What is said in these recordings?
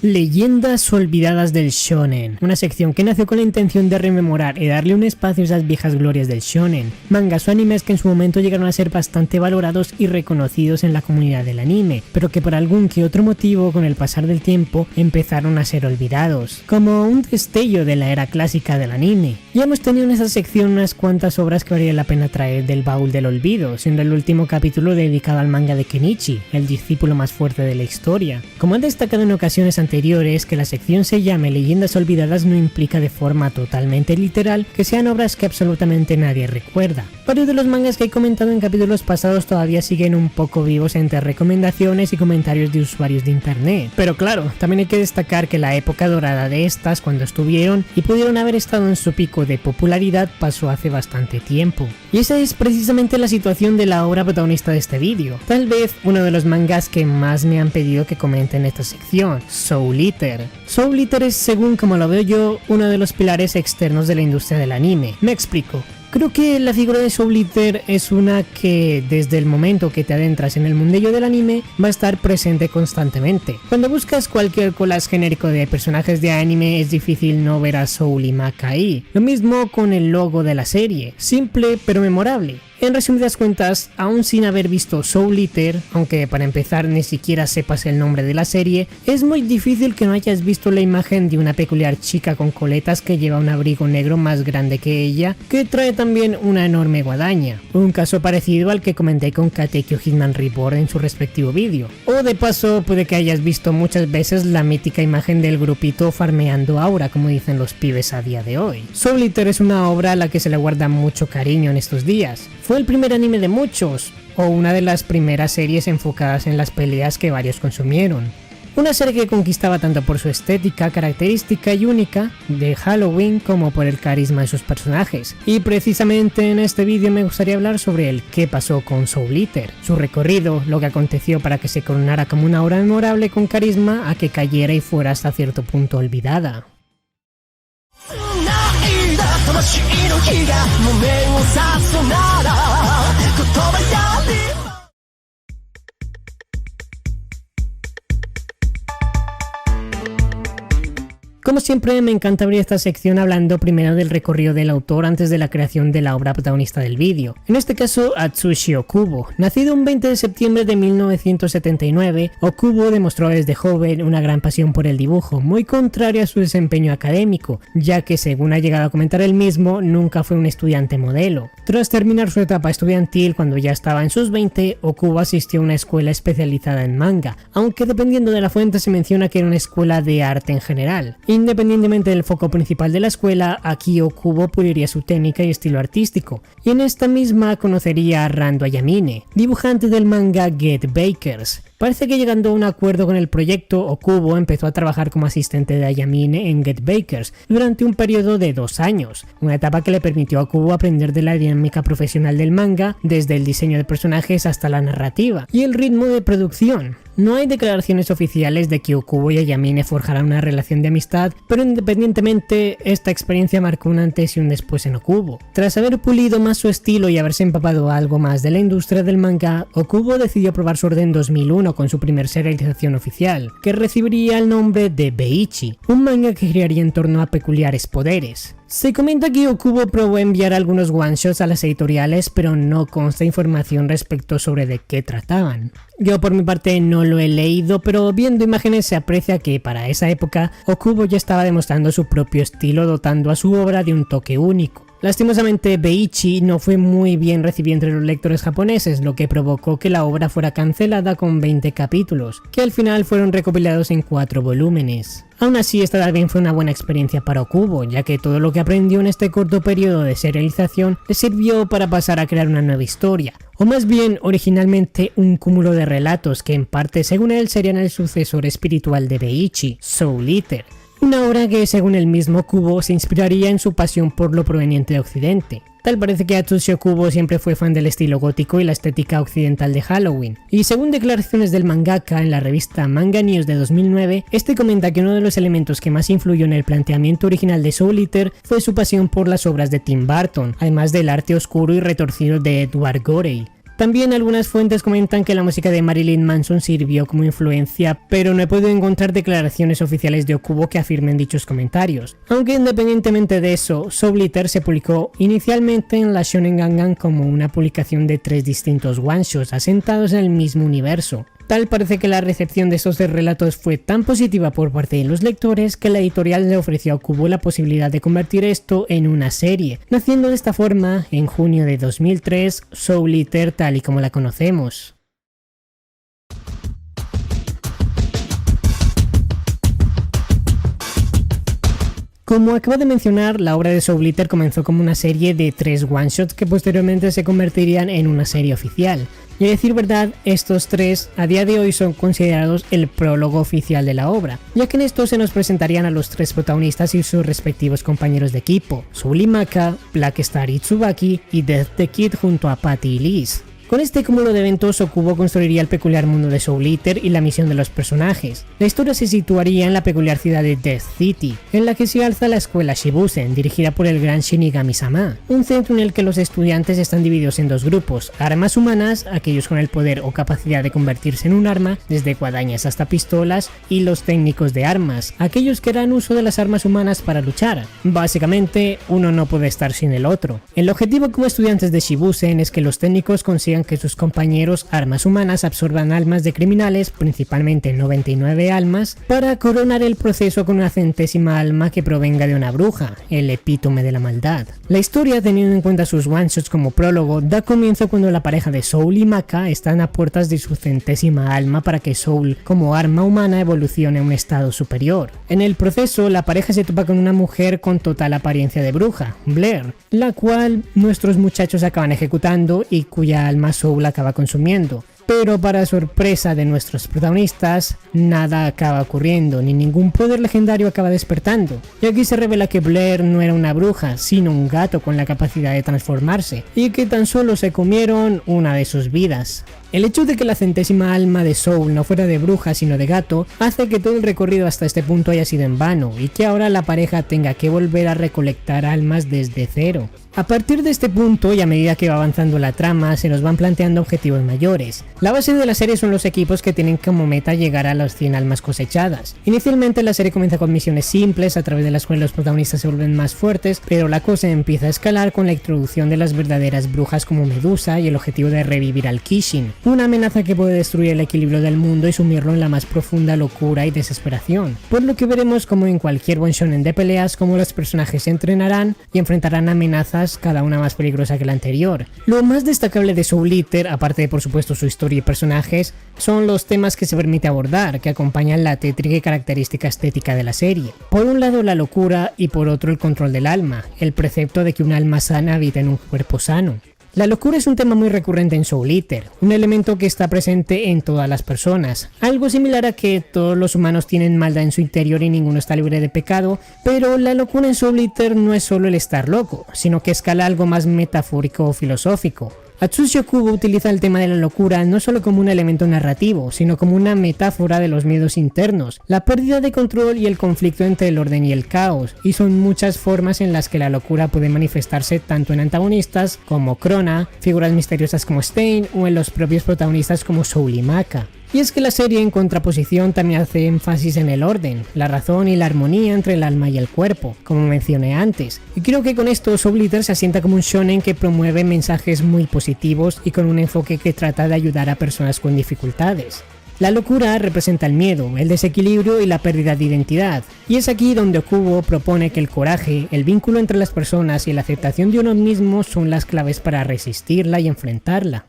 Leyendas olvidadas del shonen, una sección que nació con la intención de rememorar y darle un espacio a esas viejas glorias del shonen, mangas o animes que en su momento llegaron a ser bastante valorados y reconocidos en la comunidad del anime, pero que por algún que otro motivo con el pasar del tiempo empezaron a ser olvidados, como un destello de la era clásica del anime. Ya hemos tenido en esa sección unas cuantas obras que valdría la pena traer del baúl del olvido, siendo el último capítulo dedicado al manga de Kenichi, el discípulo más fuerte de la historia. Como han destacado en ocasiones anteriores, que la sección se llame Leyendas olvidadas no implica de forma totalmente literal que sean obras que absolutamente nadie recuerda. Varios de los mangas que he comentado en capítulos pasados todavía siguen un poco vivos entre recomendaciones y comentarios de usuarios de internet, pero claro, también hay que destacar que la época dorada de estas, cuando estuvieron y pudieron haber estado en su pico de popularidad, pasó hace bastante tiempo. Y esa es precisamente la situación de la obra protagonista de este vídeo, tal vez uno de los mangas que más me han pedido que comente en esta sección, Soul Eater. Soul Eater es, según como lo veo yo, uno de los pilares externos de la industria del anime. Me explico. Creo que la figura de Soul Eater es una que desde el momento que te adentras en el mundillo del anime va a estar presente constantemente. Cuando buscas cualquier collage genérico de personajes de anime es difícil no ver a Soul y Maka ahí. Lo mismo con el logo de la serie, simple pero memorable. En resumidas cuentas, aún sin haber visto Soul Eater, aunque para empezar ni siquiera sepas el nombre de la serie, es muy difícil que no hayas visto la imagen de una peculiar chica con coletas que lleva un abrigo negro más grande que ella, que trae también una enorme guadaña. Un caso parecido al que comenté con Katekyo Hitman Reborn en su respectivo vídeo. O de paso, puede que hayas visto muchas veces la mítica imagen del grupito farmeando aura, como dicen los pibes a día de hoy. Soul Eater es una obra a la que se le guarda mucho cariño en estos días. Fue el primer anime de muchos, o una de las primeras series enfocadas en las peleas que varios consumieron. Una serie que conquistaba tanto por su estética característica y única de Halloween como por el carisma de sus personajes. Y precisamente en este vídeo me gustaría hablar sobre el qué pasó con Soul Eater, su recorrido, lo que aconteció para que se coronara como una obra memorable con carisma a que cayera y fuera hasta cierto punto olvidada. Como siempre, me encanta abrir esta sección hablando primero del recorrido del autor antes de la creación de la obra protagonista del vídeo. En este caso, Atsushi Okubo. Nacido un 20 de septiembre de 1979, Okubo demostró desde joven una gran pasión por el dibujo, muy contrario a su desempeño académico, ya que según ha llegado a comentar él mismo, nunca fue un estudiante modelo. Tras terminar su etapa estudiantil, cuando ya estaba en sus 20, Okubo asistió a una escuela especializada en manga, aunque dependiendo de la fuente se menciona que era una escuela de arte en general. Independientemente del foco principal de la escuela, aquí Okubo puliría su técnica y estilo artístico, y en esta misma conocería a Rando Ayamine, dibujante del manga Get Bakers. Parece que llegando a un acuerdo con el proyecto, Okubo empezó a trabajar como asistente de Ayamine en Get Bakers durante un periodo de 2 años, una etapa que le permitió a Okubo aprender de la dinámica profesional del manga, desde el diseño de personajes hasta la narrativa y el ritmo de producción. No hay declaraciones oficiales de que Okubo y Ayamine forjaran una relación de amistad, pero independientemente, esta experiencia marcó un antes y un después en Okubo. Tras haber pulido más su estilo y haberse empapado algo más de la industria del manga, Okubo decidió probar suerte en 2001 con su primer serialización oficial, que recibiría el nombre de Beichi, un manga que giraría en torno a peculiares poderes. Se comenta que Okubo probó enviar algunos one-shots a las editoriales, pero no consta información respecto sobre de qué trataban. Yo por mi parte no lo he leído, pero viendo imágenes se aprecia que para esa época Okubo ya estaba demostrando su propio estilo, dotando a su obra de un toque único. Lastimosamente, Beichi no fue muy bien recibido entre los lectores japoneses, lo que provocó que la obra fuera cancelada con 20 capítulos, que al final fueron recopilados en 4 volúmenes. Aún así, esta también fue una buena experiencia para Okubo, ya que todo lo que aprendió en este corto periodo de serialización le sirvió para pasar a crear una nueva historia, o más bien originalmente un cúmulo de relatos que en parte, según él, serían el sucesor espiritual de Beichi, Soul Eater. Una obra que, según el mismo Okubo, se inspiraría en su pasión por lo proveniente de Occidente. Tal parece que Atsushi Okubo siempre fue fan del estilo gótico y la estética occidental de Halloween, y según declaraciones del mangaka en la revista Manga News de 2009, este comenta que uno de los elementos que más influyó en el planteamiento original de Soul Eater fue su pasión por las obras de Tim Burton, además del arte oscuro y retorcido de Edward Gorey. También algunas fuentes comentan que la música de Marilyn Manson sirvió como influencia, pero no he podido encontrar declaraciones oficiales de Okubo que afirmen dichos comentarios. Aunque independientemente de eso, Soul Eater se publicó inicialmente en la Shonen Gangan como una publicación de 3 distintos one-shots asentados en el mismo universo. Tal parece que la recepción de estos 3 relatos fue tan positiva por parte de los lectores que la editorial le ofreció a Okubo la posibilidad de convertir esto en una serie, naciendo de esta forma, en junio de 2003, Soul Eater tal y como la conocemos. Como acabo de mencionar, la obra de Soul Eater comenzó como una serie de 3 one-shots que posteriormente se convertirían en una serie oficial. Y a decir verdad, estos 3 a día de hoy son considerados el prólogo oficial de la obra, ya que en estos se nos presentarían a los 3 protagonistas y sus respectivos compañeros de equipo, Soul y Maka, Black Star y Tsubaki, y Death the Kid junto a Patty y Liz. Con este cúmulo de eventos, Okubo construiría el peculiar mundo de Soul Eater y la misión de los personajes. La historia se situaría en la peculiar ciudad de Death City, en la que se alza la escuela Shibusen, dirigida por el gran Shinigami-sama, un centro en el que los estudiantes están divididos en 2 grupos: armas humanas, aquellos con el poder o capacidad de convertirse en un arma, desde guadañas hasta pistolas, y los técnicos de armas, aquellos que harán uso de las armas humanas para luchar. Básicamente, uno no puede estar sin el otro. El objetivo como estudiantes de Shibusen es que los técnicos consigan que sus compañeros armas humanas absorban almas de criminales, principalmente 99 almas, para coronar el proceso con una 100ª alma que provenga de una bruja, el epítome de la maldad. La historia, teniendo en cuenta sus one-shots como prólogo, da comienzo cuando la pareja de Soul y Maka están a puertas de su 100ª alma para que Soul, como arma humana, evolucione a un estado superior. En el proceso, la pareja se topa con una mujer con total apariencia de bruja, Blair, la cual nuestros muchachos acaban ejecutando y cuya alma Soul acaba consumiendo. Pero para sorpresa de nuestros protagonistas, nada acaba ocurriendo, ni ningún poder legendario acaba despertando. Y aquí se revela que Blair no era una bruja, sino un gato con la capacidad de transformarse, y que tan solo se comieron una de sus vidas. El hecho de que la 100ª alma de Soul no fuera de bruja sino de gato hace que todo el recorrido hasta este punto haya sido en vano y que ahora la pareja tenga que volver a recolectar almas desde cero. A partir de este punto y a medida que va avanzando la trama se nos van planteando objetivos mayores. La base de la serie son los equipos que tienen como meta llegar a las 100 almas cosechadas. Inicialmente la serie comienza con misiones simples a través de las cuales los protagonistas se vuelven más fuertes, pero la cosa empieza a escalar con la introducción de las verdaderas brujas como Medusa y el objetivo de revivir al Kishin, una amenaza que puede destruir el equilibrio del mundo y sumirlo en la más profunda locura y desesperación. Por lo que veremos como en cualquier buen shonen de peleas, como los personajes se entrenarán y enfrentarán amenazas cada una más peligrosa que la anterior. Lo más destacable de Soul Eater, aparte de por supuesto su historia y personajes, son los temas que se permite abordar, que acompañan la tétrica y característica estética de la serie. Por un lado la locura y por otro el control del alma, el precepto de que un alma sana habita en un cuerpo sano. La locura es un tema muy recurrente en Soul Eater, un elemento que está presente en todas las personas, algo similar a que todos los humanos tienen maldad en su interior y ninguno está libre de pecado, pero la locura en Soul Eater no es solo el estar loco, sino que escala algo más metafórico o filosófico. Atsushi Okubo utiliza el tema de la locura no solo como un elemento narrativo, sino como una metáfora de los miedos internos, la pérdida de control y el conflicto entre el orden y el caos, y son muchas formas en las que la locura puede manifestarse tanto en antagonistas como Krona, figuras misteriosas como Stein o en los propios protagonistas como Soul y Maka. Y es que la serie en contraposición también hace énfasis en el orden, la razón y la armonía entre el alma y el cuerpo, como mencioné antes. Y creo que con esto Soul Eater se asienta como un shonen que promueve mensajes muy positivos y con un enfoque que trata de ayudar a personas con dificultades. La locura representa el miedo, el desequilibrio y la pérdida de identidad, y es aquí donde Okubo propone que el coraje, el vínculo entre las personas y la aceptación de uno mismo son las claves para resistirla y enfrentarla.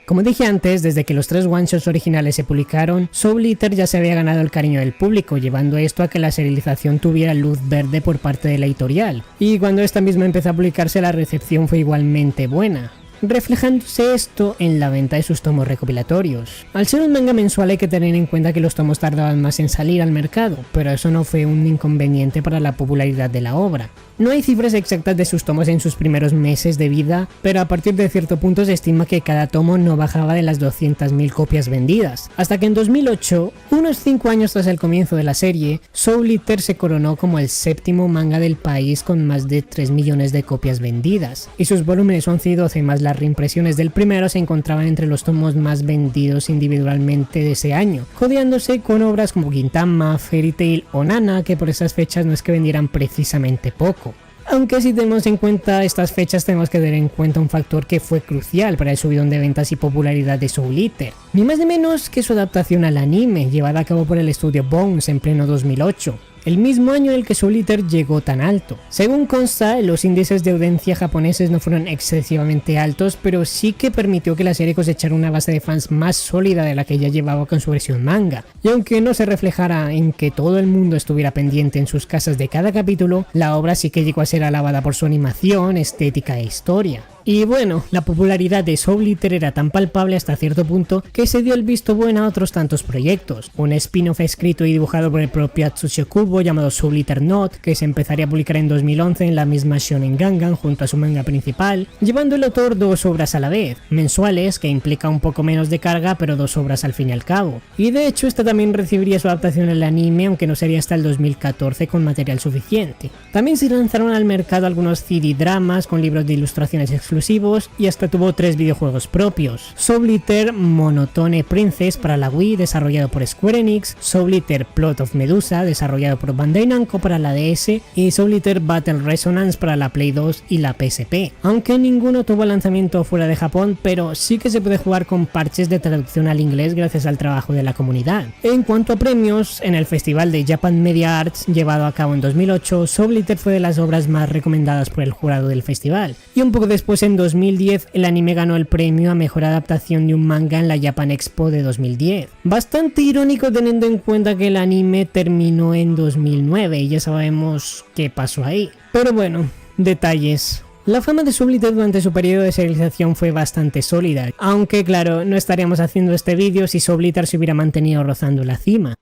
Como dije antes, desde que los 3 one-shots originales se publicaron, Soul Eater ya se había ganado el cariño del público, llevando esto a que la serialización tuviera luz verde por parte de la editorial, y cuando esta misma empezó a publicarse la recepción fue igualmente buena. reflejándose esto en la venta de sus tomos recopilatorios. Al ser un manga mensual hay que tener en cuenta que los tomos tardaban más en salir al mercado, pero eso no fue un inconveniente para la popularidad de la obra. No hay cifras exactas de sus tomos en sus primeros meses de vida, pero a partir de cierto punto se estima que cada tomo no bajaba de las 200.000 copias vendidas, hasta que en 2008, unos 5 años tras el comienzo de la serie, Soul Eater se coronó como el séptimo manga del país con más de 3 millones de copias vendidas, y sus volúmenes 11 y 12 más las reimpresiones del primero se encontraban entre los tomos más vendidos individualmente de ese año, codeándose con obras como Gintama, Fairy Tail o Nana, que por esas fechas no es que vendieran precisamente poco. Aunque si tenemos en cuenta estas fechas tenemos que tener en cuenta un factor que fue crucial para el subidón de ventas y popularidad de Soul Eater, ni más ni menos que su adaptación al anime llevada a cabo por el estudio Bones en pleno 2008. El mismo año en el que Soul Eater llegó tan alto. Según consta, los índices de audiencia japoneses no fueron excesivamente altos, pero sí que permitió que la serie cosechara una base de fans más sólida de la que ya llevaba con su versión manga. Y aunque no se reflejara en que todo el mundo estuviera pendiente en sus casas de cada capítulo, la obra sí que llegó a ser alabada por su animación, estética e historia. Y bueno, la popularidad de Soul Eater era tan palpable hasta cierto punto que se dio el visto bueno a otros tantos proyectos. Un spin-off escrito y dibujado por el propio Atsushi Kubo llamado Soul Eater Not, que se empezaría a publicar en 2011 en la misma Shonen Gangan junto a su manga principal, llevando el autor 2 obras a la vez, mensuales, que implica un poco menos de carga pero 2 obras al fin y al cabo. Y de hecho esta también recibiría su adaptación al anime, aunque no sería hasta el 2014 con material suficiente. También se lanzaron al mercado algunos CD dramas con libros de ilustraciones exclusivos y hasta tuvo 3 videojuegos propios: Soul Eater Monotone Princess para la Wii desarrollado por Square Enix, Soul Eater Plot of Medusa desarrollado por Bandai Namco para la DS y Soul Eater Battle Resonance para la Play 2 y la PSP, aunque ninguno tuvo lanzamiento fuera de Japón, pero sí que se puede jugar con parches de traducción al inglés gracias al trabajo de la comunidad. En cuanto a premios, en el festival de Japan Media Arts llevado a cabo en 2008, Soul Eater fue de las obras más recomendadas por el jurado del festival, y un poco después en 2010 el anime ganó el premio a mejor adaptación de un manga en la Japan Expo de 2010. Bastante irónico teniendo en cuenta que el anime terminó en 2009 y ya sabemos qué pasó ahí. Pero bueno, detalles. La fama de Soul Eater durante su periodo de serialización fue bastante sólida, aunque claro, no estaríamos haciendo este vídeo si Soul Eater se hubiera mantenido rozando la cima.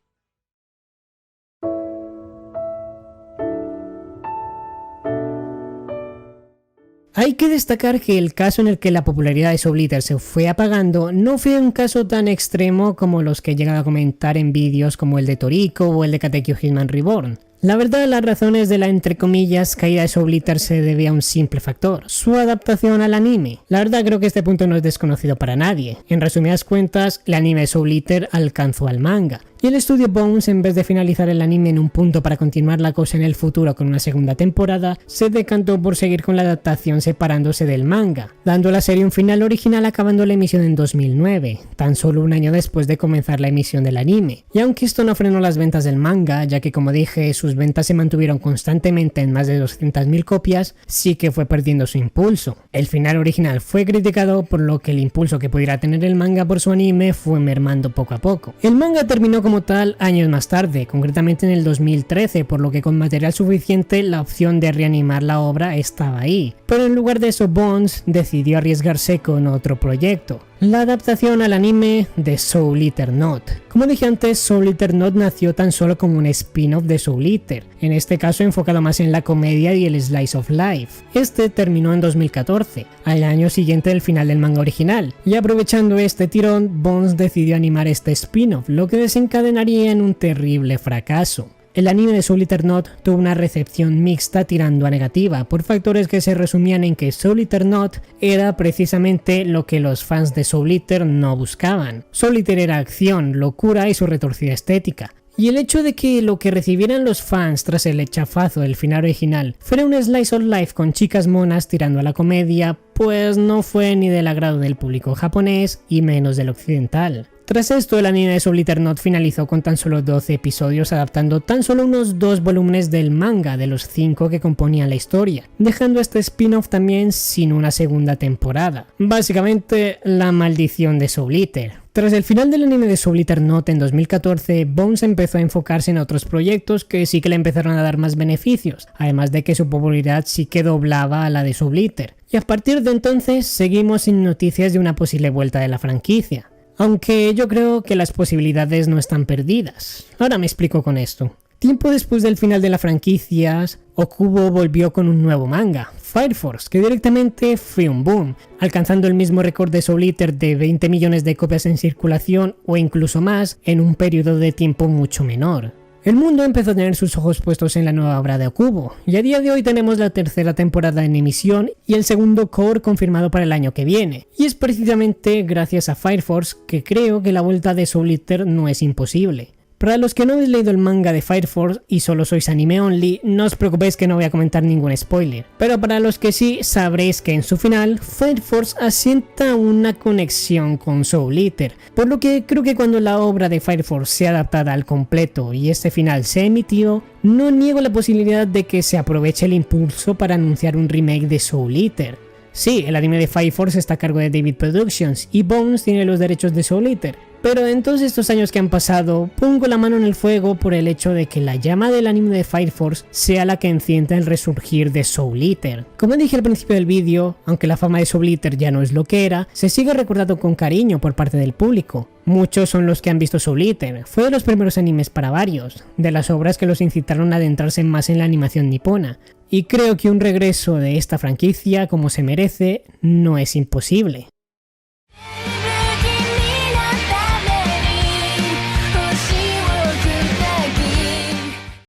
Hay que destacar que el caso en el que la popularidad de Soul Eater se fue apagando no fue un caso tan extremo como los que he llegado a comentar en vídeos como el de Toriko o el de Katekyo Hitman Reborn. La verdad, las razones de la entre comillas caída de Soul Eater se debe a un simple factor: su adaptación al anime. La verdad creo que este punto no es desconocido para nadie. En resumidas cuentas, el anime de Soul Eater alcanzó al manga. Y el estudio Bones, en vez de finalizar el anime en un punto para continuar la cosa en el futuro con una segunda temporada, se decantó por seguir con la adaptación separándose del manga, dando a la serie un final original acabando la emisión en 2009, tan solo un año después de comenzar la emisión del anime. Y aunque esto no frenó las ventas del manga, ya que como dije sus ventas se mantuvieron constantemente en más de 200.000 copias, sí que fue perdiendo su impulso. El final original fue criticado, por lo que el impulso que pudiera tener el manga por su anime fue mermando poco a poco. El manga terminó como tal años más tarde, concretamente en el 2013, por lo que con material suficiente la opción de reanimar la obra estaba ahí. Pero en lugar de eso, Bones decidió arriesgarse con otro proyecto: la adaptación al anime de Soul Eater Not. Como dije antes, Soul Eater Not nació tan solo como un spin-off de Soul Eater, en este caso enfocado más en la comedia y el slice of life. Este terminó en 2014, al año siguiente del final del manga original, y aprovechando este tirón, Bones decidió animar este spin-off, lo que desencadenaría en un terrible fracaso. El anime de Soul Eater Not tuvo una recepción mixta tirando a negativa, por factores que se resumían en que Soul Eater Not era precisamente lo que los fans de Soul Eater no buscaban. Soul Eater era acción, locura y su retorcida estética. Y el hecho de que lo que recibieran los fans tras el chafazo del final original fuera un slice of life con chicas monas tirando a la comedia, pues no fue ni del agrado del público japonés y menos del occidental. Tras esto, el anime de Soul Eater Not finalizó con tan solo 12 episodios, adaptando tan solo unos 2 volúmenes del manga de los 5 que componían la historia, dejando este spin-off también sin una segunda temporada. Básicamente, la maldición de Soul Eater. Tras el final del anime de Soul Eater Note en 2014, Bones empezó a enfocarse en otros proyectos que sí que le empezaron a dar más beneficios, además de que su popularidad sí que doblaba a la de Soul Eater. Y a partir de entonces seguimos sin noticias de una posible vuelta de la franquicia. Aunque yo creo que las posibilidades no están perdidas. Ahora me explico con esto. Tiempo después del final de la franquicia, Okubo volvió con un nuevo manga, Fire Force, que directamente fue un boom, alcanzando el mismo récord de Soul Eater de 20 millones de copias en circulación o incluso más en un periodo de tiempo mucho menor. El mundo empezó a tener sus ojos puestos en la nueva obra de Okubo, y a día de hoy tenemos la tercera temporada en emisión y el segundo core confirmado para el año que viene. Y es precisamente gracias a Fire Force que creo que la vuelta de Soul Eater no es imposible. Para los que no habéis leído el manga de Fire Force y solo sois anime only, no os preocupéis que no voy a comentar ningún spoiler. Pero para los que sí, sabréis que en su final, Fire Force asienta una conexión con Soul Eater, por lo que creo que cuando la obra de Fire Force sea adaptada al completo y este final se emitió, no niego la posibilidad de que se aproveche el impulso para anunciar un remake de Soul Eater. Sí, el anime de Fire Force está a cargo de David Productions y Bones tiene los derechos de Soul Eater. Pero en todos estos años que han pasado, pongo la mano en el fuego por el hecho de que la llama del anime de Fire Force sea la que encienda el resurgir de Soul Eater. Como dije al principio del vídeo, aunque la fama de Soul Eater ya no es lo que era, se sigue recordando con cariño por parte del público. Muchos son los que han visto Soul Eater, fue de los primeros animes para varios, de las obras que los incitaron a adentrarse más en la animación nipona. Y creo que un regreso de esta franquicia como se merece no es imposible.